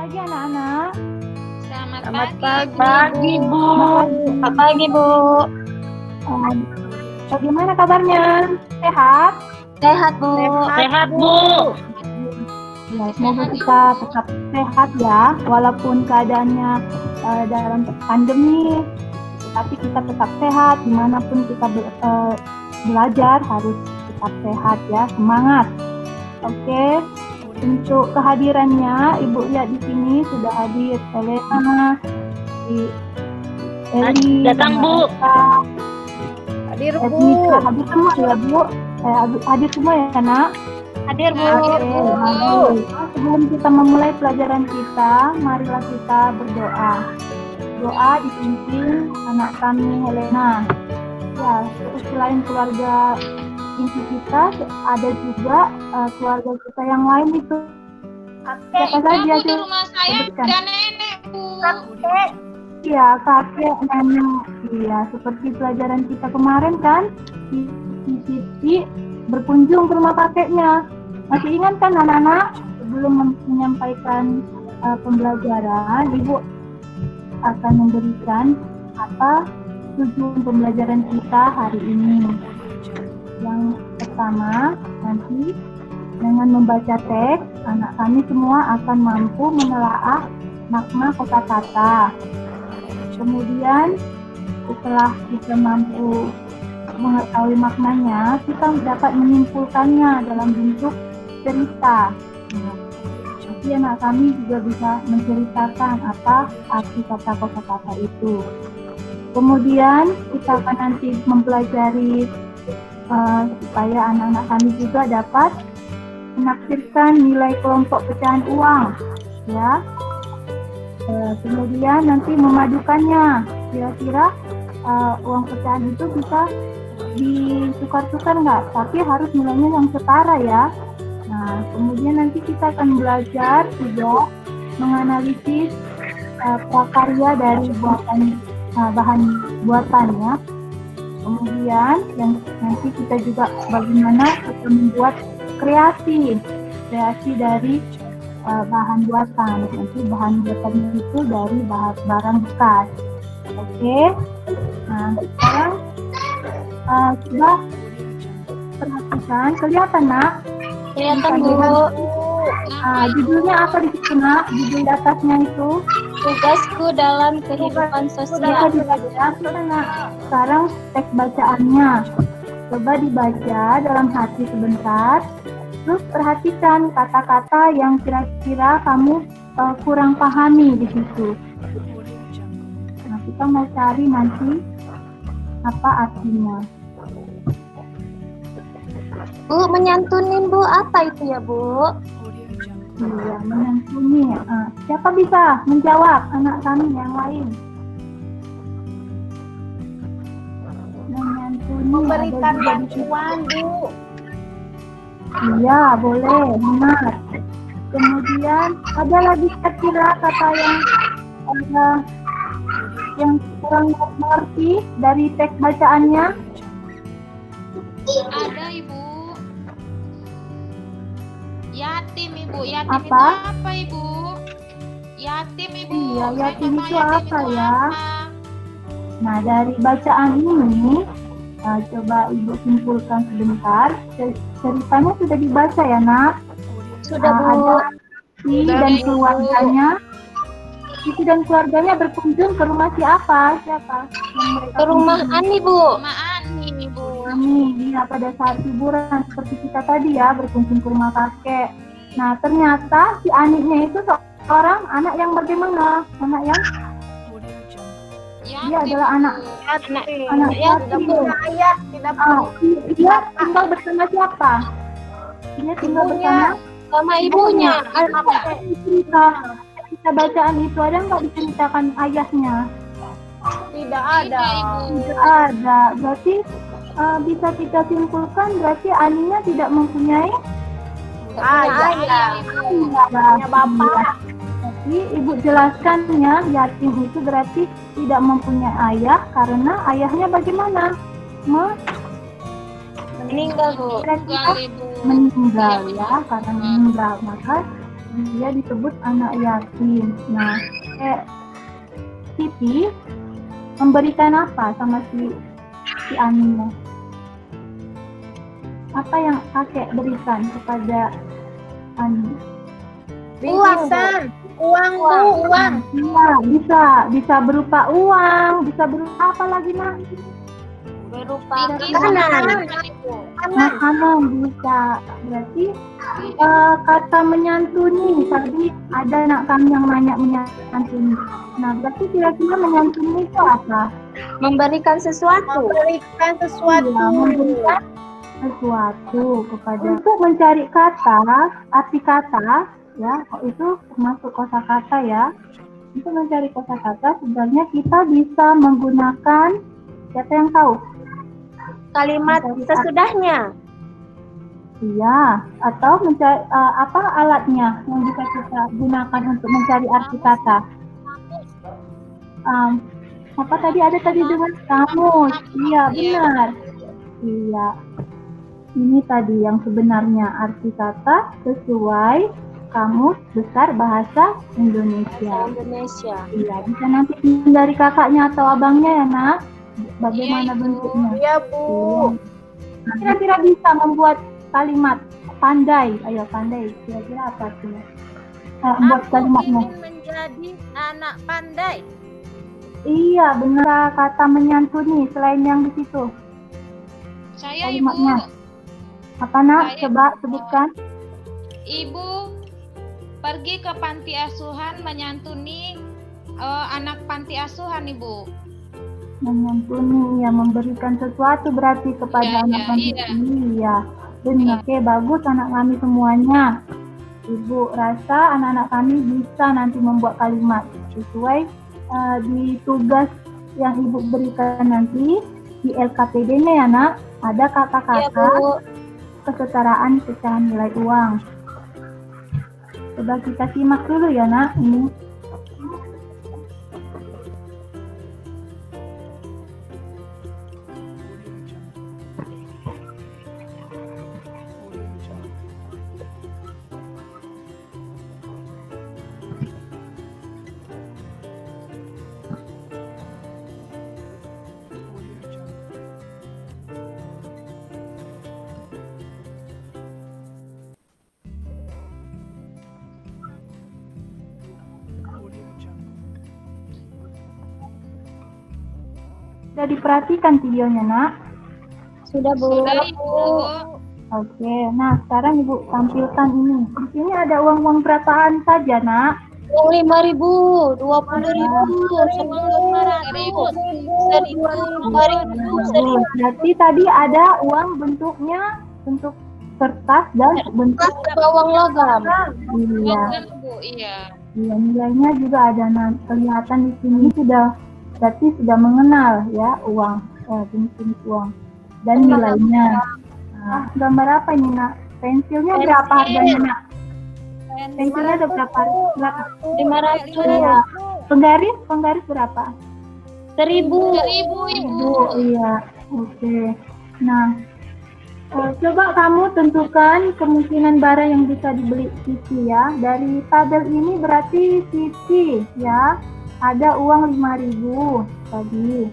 pagi anak-anak. Selamat pagi, Bu. Selamat pagi, Bu. Bagaimana kabarnya? Sehat? Sehat, Bu. Sehat, Bu. Ya, semoga kita tetap sehat ya, walaupun keadaannya dalam pandemi, tapi kita tetap sehat. Dimanapun kita belajar harus tetap sehat ya, semangat. Oke. Untuk kehadirannya, Ibu lihat di sini sudah hadir Elena, Eli, datang, Bu. Hadir, Bu. Hadir semua ya, Bu. Hadir semua ya, Nak. Hadir, Bu. Oke. Sebelum kita memulai pelajaran kita, marilah kita berdoa. Doa dipimpin anak kami Helena. Ya, selain keluarga inti kita, ada juga keluarga kita yang lain itu. Siapa saja di rumah saya ada nenek, Bu. Kakek. Iya, kakek, nenek. Iya, seperti pelajaran kita kemarin kan, Siti berkunjung ke rumah kakeknya. Masih ingat kan anak-anak? Sebelum menyampaikan pembelajaran, Ibu akan memberikan apa tujuan pembelajaran kita hari ini. Yang pertama, nanti dengan membaca teks, anak kami semua akan mampu menelaah makna kata-kata. Kemudian, setelah kita mampu mengetahui maknanya, kita dapat menyimpulkannya dalam bentuk cerita. Nanti anak kami juga bisa menceritakan apa arti kata-kata itu. Kemudian, kita akan nanti mempelajari supaya anak-anak kami juga dapat menafsirkan nilai kelompok pecahan uang, ya. Kemudian nanti memadukannya, kira-kira uang pecahan itu bisa ditukar-tukar nggak? Tapi harus nilainya yang setara ya. Nah, kemudian nanti kita akan belajar juga menganalisis prakarya dari bahan buatannya. Kemudian yang nanti kita juga bagaimana kita membuat kreasi dari bahan buatan. Nanti bahan buatannya itu dari barang bekas. Oke. Nah, sekarang sudah perhatikan, kelihatan Nak? Kelihatan, Bu. Judulnya apa di situ Nak? Judul di atasnya itu? Tugasku dalam kehidupan sosial. Sekarang teks bacaannya. Coba dibaca dalam hati sebentar. Terus perhatikan kata-kata yang kira-kira kamu kurang pahami di situ. Nah, kita mau cari nanti apa artinya. Bu, menyantunin, Bu. Apa itu ya, Bu? Iya, menyantuni. Siapa bisa menjawab anak kami yang lain? Menyantuni. Memberikan bantuan, Bu. Iya, boleh, benar. Kemudian ada lagi kira-kira kata yang kurang mengerti dari teks bacaannya? Ada, Ibu. Yatim, Ibu. Yatim Apa? itu apa, Ibu? Yatim, Ibu. Iya, Saya yatim nggak itu tahu apa ya? apa. Nah, dari bacaan ini, coba Ibu simpulkan sebentar. Ceritanya sudah dibaca ya, Nak? Sudah, Bu. Ada Siti dan keluarganya. Siti dan keluarganya berkunjung ke rumah siapa? Siapa? Ke rumah Ani, Bu. Ani, Ibu. Kami ya, pada saat liburan seperti kita tadi ya, berkunjung ke rumah kakek. Nah, ternyata si Aniknya itu seorang anak yang bagaimana? Anak yang dia adalah anak yatim. Ayah tidak Dia tinggal bersama siapa? Dia tinggal Sama ibunya. Kita bacaan itu ada nggak diceritakan ayahnya? Tidak ada. Tidak ada. Berarti bisa kita simpulkan berarti Aninya tidak mempunyai Ayah. punya bapak. Tapi Ibu jelaskan ya, yatim itu berarti tidak mempunyai ayah karena ayahnya bagaimana? Meninggal, Bu. Meninggal ya, karena meninggal. Maka dia disebut anak yatim. Nah, Siti memberikan apa sama si Aminah? Apa yang kakek berikan kepada Ani? Bingkisan. Uang, Bu, uang. Iya, bisa berupa uang, bisa berupa apa lagi, Nak? Berupa Bingkisan. makanan. Makanan bisa. Berarti kata menyantuni, tadi ada anak kami yang nanya menyantuni. Nah, berarti kira-kira menyantuni itu apa? Memberikan sesuatu. Memberikan sesuatu. Iya, memberikan sesuatu kepada. Untuk mencari kata, arti kata, ya, itu termasuk kosakata ya. Untuk mencari kosakata sebenarnya kita bisa menggunakan, siapa yang tahu? Kalimat sesudahnya. Iya, atau mencari apa alatnya yang bisa kita gunakan untuk mencari arti kata? Apa tadi ada dengan kamus? Iya, benar. Iya. Ini tadi yang sebenarnya arti kata sesuai Kamus Besar Bahasa Indonesia. Iya, bisa nanti dari kakaknya atau abangnya ya, Nak. Bagaimana bentuknya? Iya, Bu. Nah, kira-kira bisa membuat kalimat pandai. Ayo, pandai. Kira-kira apa sih? Buat kalimatnya. Ingin menjadi anak pandai. Iya, benar kata menyantuni selain yang di situ. Saya, Kalimatnya. Ibu. Apa, Nak? Saya, Coba sebutkan. Ibu pergi ke panti asuhan menyantuni anak panti asuhan, Ibu. Menyantuni, ya, memberikan sesuatu berarti kepada Iya, anak kami. iya. Iya, benar. Oke, bagus anak kami semuanya. Ibu rasa anak-anak kami bisa nanti membuat kalimat sesuai di tugas yang Ibu berikan nanti di LKPD-nya ya, Nak. Ada kata-kata kesetaraan secara nilai uang. Coba kita simak dulu ya, Nak. Ini. Sudah diperhatikan videonya, Nak? Sudah, Bu. Sudah, Ibu. Oke, nah sekarang Ibu tampilkan ini. Di sini ada uang-uang berapaan saja, Nak? Uang 5.000, 20.000, 1.500, 1.000, 2.000, 1.000. Berarti tadi ada uang bentuknya bentuk kertas dan bentuk Uang logam. iya. Betul, Bu. Iya. Iya, nilainya juga ada kelihatan di sini berarti sudah mengenal ya uang, jenis-jenis uang dan nilainya. Nah, gambar apa ini, Nak? Pensilnya berapa harganya, Nak? Pensilnya ada berapa? 500. Iya. Penggaris berapa? 1.000. 1.000, Ibu. Iya, oke. Nah, coba kamu tentukan kemungkinan barang yang bisa dibeli Siti ya. Dari tabel ini berarti Siti ya ada uang 5.000 tadi.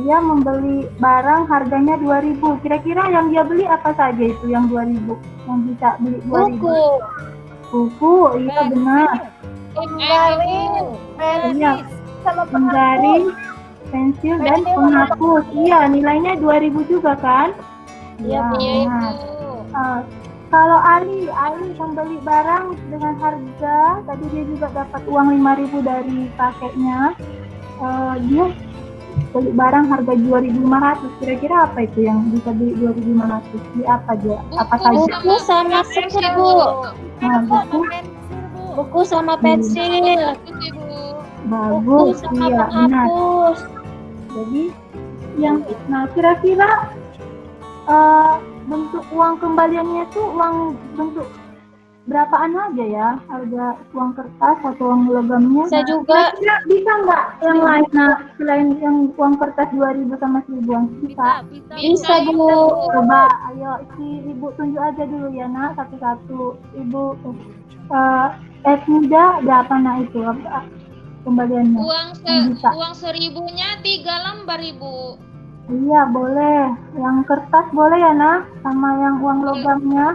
Dia membeli barang harganya 2.000. Kira-kira yang dia beli apa saja itu yang 2.000? Yang bisa beli 2.000? Buku, iya benar. Penggaris, Iya, penggaris, pensil dan penghapus. Iya, nilainya 2.000 juga kan? Iya, benar. Kalau Ali membeli barang dengan harga, tadi dia juga dapat uang 5.000 dari kakeknya. Dia beli barang harga 2.500. Kira-kira apa itu yang bisa beli 2.500? Di apa aja? Apa saja? Buku sama pensil, pensil, Bu. Bu. Nah, buku Buku sama pensil. Bagus, Ibu. Buku bagus, sama iya benar. penghapus. Jadi nah kira-kira bentuk uang kembaliannya itu uang bentuk berapaan aja ya harga uang kertas atau uang logamnya? Bisa juga. Kira-kira bisa nggak yang lain, nah, selain yang uang kertas 2.000 sama 1.000-an? Bisa. Bisa, Bu. Coba, ayo si Ibu tunjuk aja dulu ya nak, satu-satu. Ibu, muda berapa nak itu kembaliannya? Bisa. Uang 1.000-nya 3 lembar, Ibu. Iya boleh, yang kertas boleh ya nak, sama yang uang logamnya.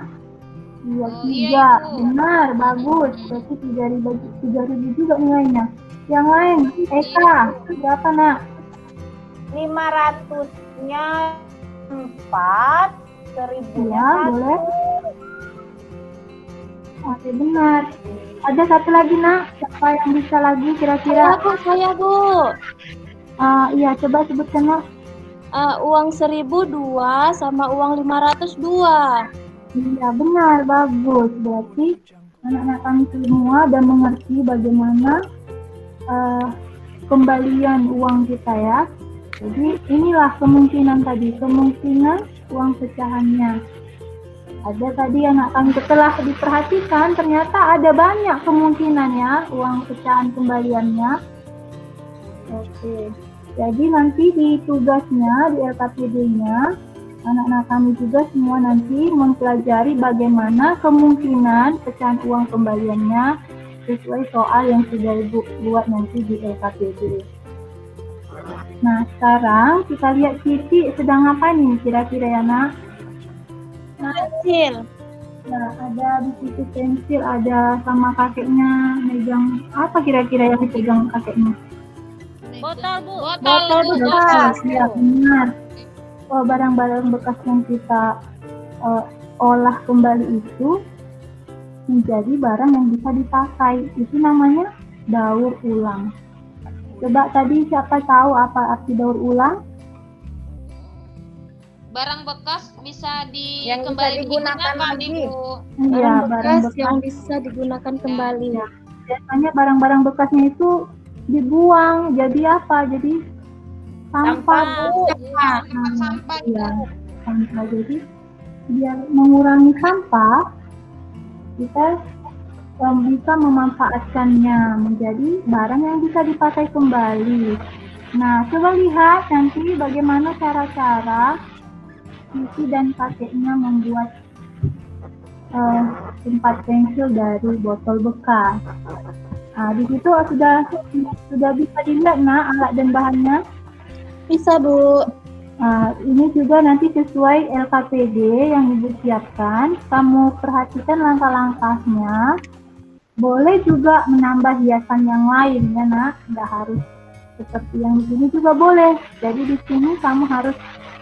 Iya, Oh, 3, iya, Ibu. benar, bagus. Berarti 3.000 juga nilainya. Yang lain, Eka, berapa nak? 500-nya 4, 1.000-nya Iya, boleh. Oke, benar. Ada satu lagi nak, siapa yang bisa lagi kira-kira? Saya, Bu. Iya, coba sebutkan nak. Uang 1.002 sama uang 502. Iya, benar, bagus. Berarti anak-anak kami semua udah mengerti bagaimana kembalian uang kita ya. Jadi inilah kemungkinan tadi, kemungkinan uang pecahannya. Ada tadi anak kami setelah diperhatikan ternyata ada banyak kemungkinan ya uang pecahan kembaliannya. Oke. Jadi nanti di tugasnya, di LKPD-nya, anak-anak kami juga semua nanti mempelajari bagaimana kemungkinan pecahan uang kembaliannya sesuai soal yang sudah Ibu buat nanti di LKPD. Nah, sekarang kita lihat Cici sedang apa nih kira-kira ya nak? Pensil. Nah, ada di situ pensil, ada sama kakeknya megang apa kira-kira yang dipegang kakeknya? Botol, Bu. Botol, Bu. Bekas, ya benar. Barang-barang bekas yang kita olah kembali itu menjadi barang yang bisa dipakai. Itu namanya daur ulang. Coba tadi siapa tahu apa arti daur ulang? Barang bekas bisa Yang bisa digunakan lagi. Ibu. Iya, barang bekas yang bisa digunakan kembali. biasanya barang-barang bekasnya itu dibuang. Jadi apa? Jadi sampah, Bu. Tempat sampah. Iya, sampah. Jadi biar mengurangi sampah, kita bisa memanfaatkannya menjadi barang yang bisa dipakai kembali. Nah, coba lihat nanti bagaimana cara-cara Cici dan kakeknya membuat tempat pensil dari botol bekas. Nah, di situ sudah bisa dilihat nah alat dan bahannya. Bisa, Bu. Ini juga nanti sesuai LKPD yang Ibu siapkan. Kamu perhatikan langkah-langkahnya. Boleh juga menambah hiasan yang lain ya nak. Nggak harus seperti yang di sini juga boleh. Jadi di sini kamu harus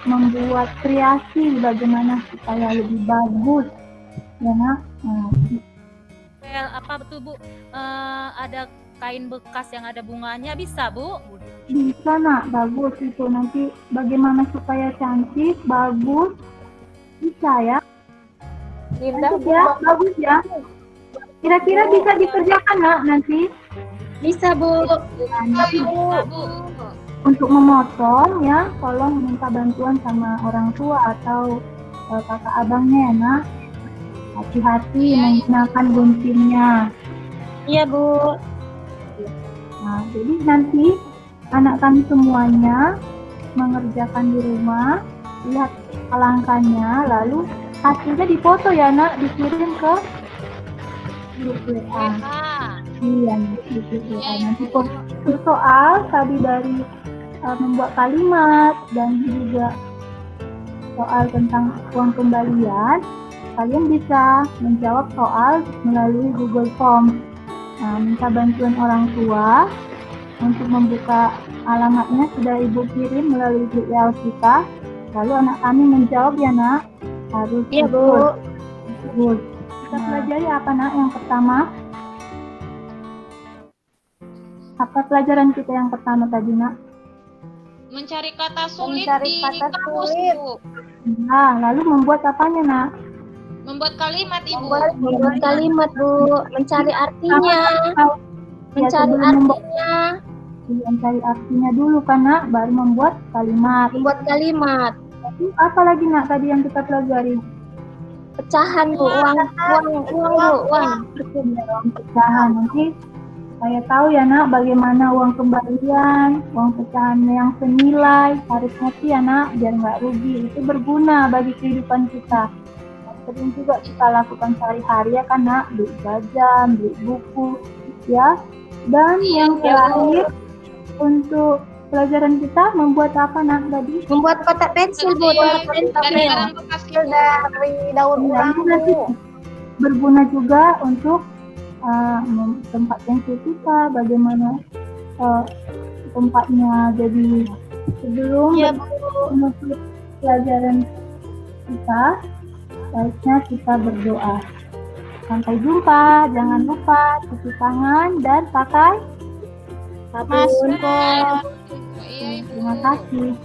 membuat kreasi bagaimana supaya lebih bagus ya nak. Apa betul, Bu? Ada kain bekas yang ada bunganya bisa, Bu? Bisa nak, bagus itu. Nanti bagaimana supaya cantik, bagus, bisa ya. Cantik ya, bagus ya. Kira-kira bisa dikerjakan nak nanti. Bisa, Bu. Nanti Bu. untuk memotong ya, tolong minta bantuan sama orang tua atau kakak abangnya ya nak. Hati-hati menggunakan guntingnya. Iya, Bu. Nah, jadi nanti anak kami semuanya mengerjakan di rumah, lihat langkahnya, lalu hasilnya difoto ya nak, dikirim ke grup WA. Iya, di grup WA. Nanti foto soal tadi dari membuat kalimat dan juga soal tentang uang kembalian, kalian bisa menjawab soal melalui Google Form. Nah, minta bantuan orang tua untuk membuka alamatnya sudah Ibu kirim melalui grup WA kita. Lalu anak kami menjawab ya nak, harus Iya, Bu. Good. Kita pelajari apa nak yang pertama? Apa pelajaran kita yang pertama tadi nak? Mencari kata sulit Mencari di kata kamus, sulit. Bu. Nah, lalu membuat apanya nak? Membuat kalimat, Ibu. Membuat kalimat, Bu. Mencari artinya. Mencari artinya. Mencari artinya dulu kan nak, baru membuat kalimat. Membuat kalimat. Lalu apa lagi nak tadi yang kita pelajari? pecahan Bu, uang Bu, uang. Uang pecahan nanti saya tahu ya nak bagaimana uang kembalian, uang pecahan yang senilai harusnya sih ya nak biar nggak rugi, itu berguna bagi kehidupan kita. Sering juga kita lakukan sehari-hari ya kan nak, beli jajan, beli buku ya. Dan yang terakhir untuk pelajaran kita membuat apa nak tadi? Membuat kotak pensil Bu, Dari pensil barang bekas Ibu. dari daur ulang Nanti Bu. berguna juga untuk tempat pensil kita, bagaimana tempatnya. Jadi sebelum Iya, menutup pelajaran kita, baiknya kita berdoa. Sampai jumpa, jangan lupa cuci tangan dan pakai sabun. Iya, Ibu. Terima kasih.